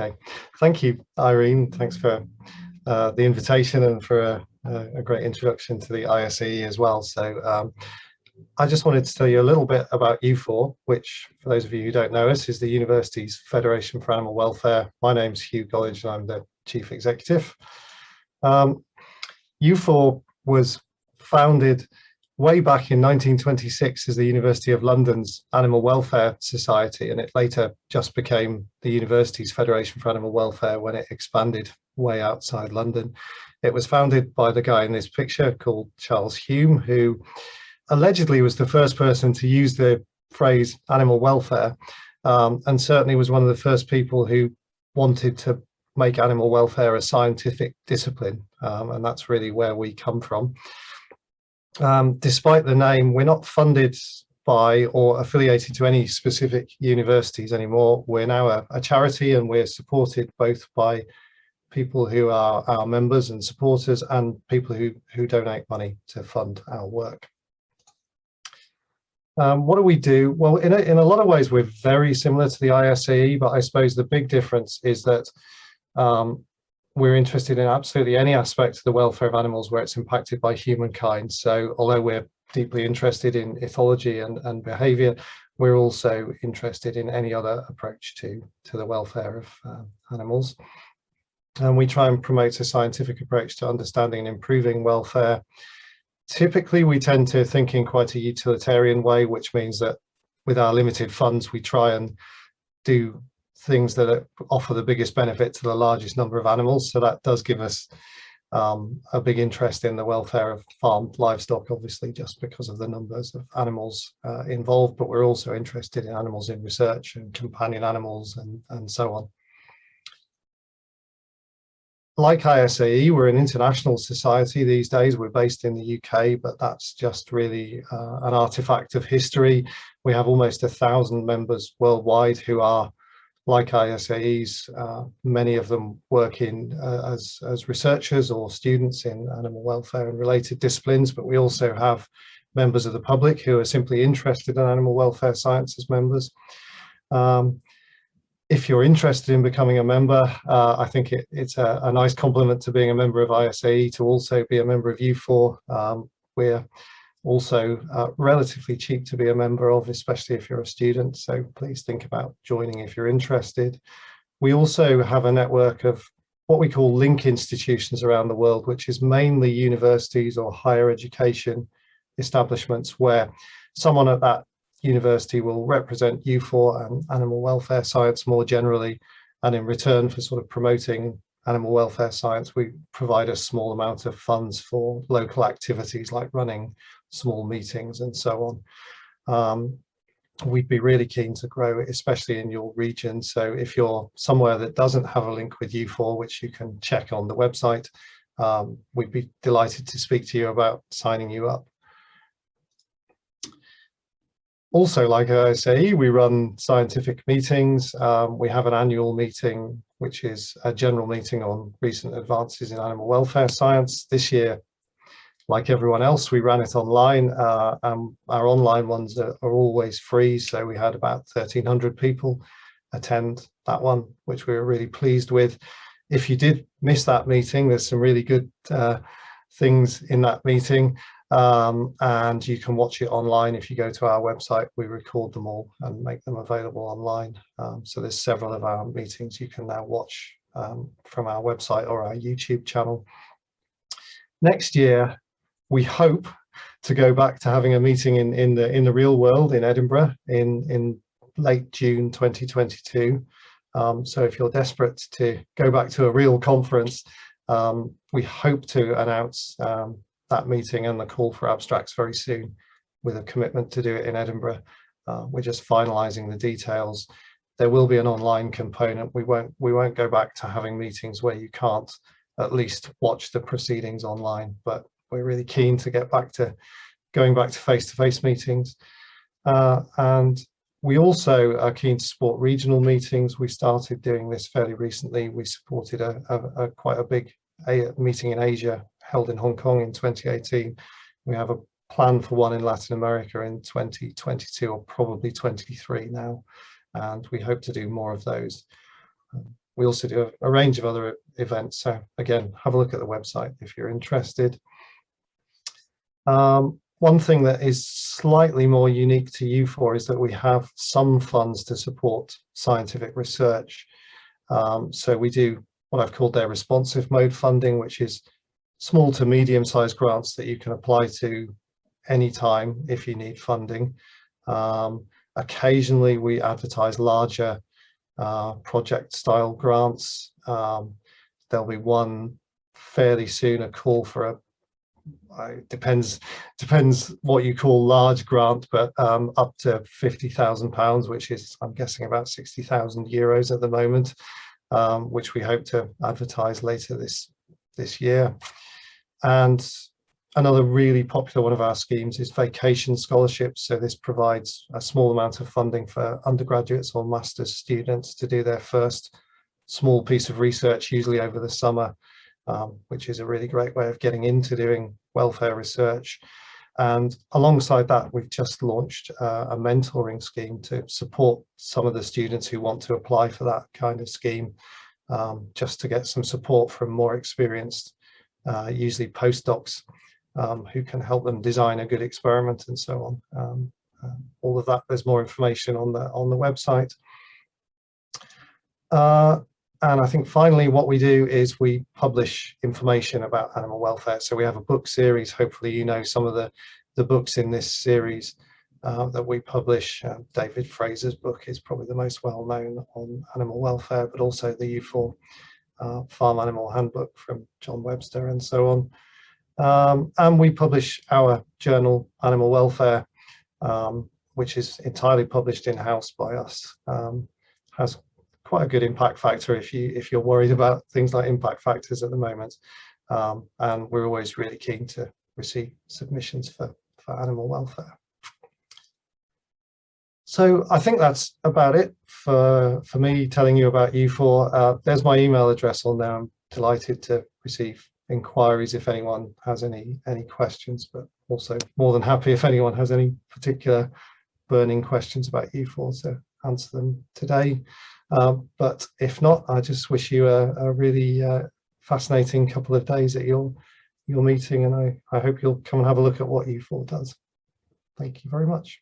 Okay, thank you, Irene. Thanks for the invitation and for a great introduction to the ISAE as well. So I just wanted to tell you a little bit about UFAW, which, for those of you who don't know us, is the university's Federation for Animal Welfare. My name's Huw Golledge and I'm the Chief Executive. UFAW was founded way back in 1926 as the University of London's Animal Welfare Society, and it later just became the university's Federation for Animal Welfare when it expanded way outside London. It was founded by the guy in this picture called Charles Hume, who allegedly was the first person to use the phrase animal welfare, and certainly was one of the first people who wanted to make animal welfare a scientific discipline, and that's really where we come from. Despite the name, we're not funded by or affiliated to any specific universities anymore. We're now a charity, and we're supported both by people who are our members and supporters and people who donate money to fund our work. What do we do? Well, in a lot of ways, we're very similar to the ISAE, but I suppose the big difference is that we're interested in absolutely any aspect of the welfare of animals where it's impacted by humankind. So although we're deeply interested in ethology and behaviour, we're also interested in any other approach to the welfare of animals. And we try and promote a scientific approach to understanding and improving welfare. Typically, we tend to think in quite a utilitarian way, which means that with our limited funds, we try and do things that offer the biggest benefit to the largest number of animals. So that does give us a big interest in the welfare of farmed livestock, obviously, just because of the numbers of animals involved, but we're also interested in animals in research and companion animals and so on. Like ISAE, we're an international society these days. We're based in the UK, but that's just really an artifact of history. We have almost 1,000 members worldwide who are like ISAEs. Many of them work in as researchers or students in animal welfare and related disciplines, but we also have members of the public who are simply interested in animal welfare science as members. If you're interested in becoming a member, I think it's a nice complement to being a member of ISAE to also be a member of UFAW. We're also relatively cheap to be a member of, especially if you're a student, so please think about joining if you're interested. We also have a network of what we call link institutions around the world, which is mainly universities or higher education establishments where someone at that university will represent UFAW and animal welfare science more generally, and in return for sort of promoting animal welfare science, we provide a small amount of funds for local activities like running small meetings and so on. We'd be really keen to grow it, especially in your region. So if you're somewhere that doesn't have a link with UFAW, which you can check on the website, we'd be delighted to speak to you about signing you up. Also, like I say, we run scientific meetings. We have an annual meeting, which is a general meeting on recent advances in animal welfare science. This year, like everyone else, we ran it online. Our online ones are always free, so we had about 1,300 people attend that one, which we were really pleased with. If you did miss that meeting, there's some really good things in that meeting. And you can watch it online. If you go to our website, we record them all and make them available online. So there's several of our meetings you can now watch from our website or our YouTube channel. Next year, we hope to go back to having a meeting in the real world in Edinburgh in late June 2022. So if you're desperate to go back to a real conference, we hope to announce that meeting and the call for abstracts very soon, with a commitment to do it in Edinburgh. We're just finalising the details. There will be an online component. We won't go back to having meetings where you can't at least watch the proceedings online, but we're really keen to get back to going back to face-to-face meetings. And we also are keen to support regional meetings. We started doing this fairly recently. We supported quite a big meeting in Asia held in Hong Kong in 2018. We have a plan for one in Latin America in 2022 or probably 23 now, and we hope to do more of those. we also do a range of other events. So again, have a look at the website if you're interested. One thing that is slightly more unique to UFAW is that we have some funds to support scientific research. So we do what I've called their responsive mode funding, which is small to medium-sized grants that you can apply to anytime if you need funding. Occasionally we advertise larger project-style grants. There'll be one fairly soon, a call for depends what you call large grant, but up to £50,000, which is, I'm guessing, about 60,000 euros at the moment, which we hope to advertise later this year. And another really popular one of our schemes is vacation scholarships. So this provides a small amount of funding for undergraduates or master's students to do their first small piece of research, usually over the summer, which is a really great way of getting into doing welfare research. And alongside that, we've just launched a mentoring scheme to support some of the students who want to apply for that kind of scheme, just to get some support from more experienced, usually postdocs, who can help them design a good experiment and so on. All of that, there's more information on the website. And I think finally what we do is we publish information about animal welfare. So we have a book series. Hopefully you know some of the books in this series that we publish. David Fraser's book is probably the most well known on animal welfare, but also the UFAW Farm Animal Handbook from John Webster and so on. And we publish our journal, Animal Welfare, which is entirely published in-house by us. Has quite a good impact factor if you're worried about things like impact factors at the moment. And we're always really keen to receive submissions for animal welfare. So I think that's about it for me telling you about UFAW. There's my email address on there. I'm delighted to receive inquiries if anyone has any questions, but also more than happy if anyone has any particular burning questions about UFAW to answer them today. But if not, I just wish you a really fascinating couple of days at your meeting, and I hope you'll come and have a look at what UFAW does. Thank you very much.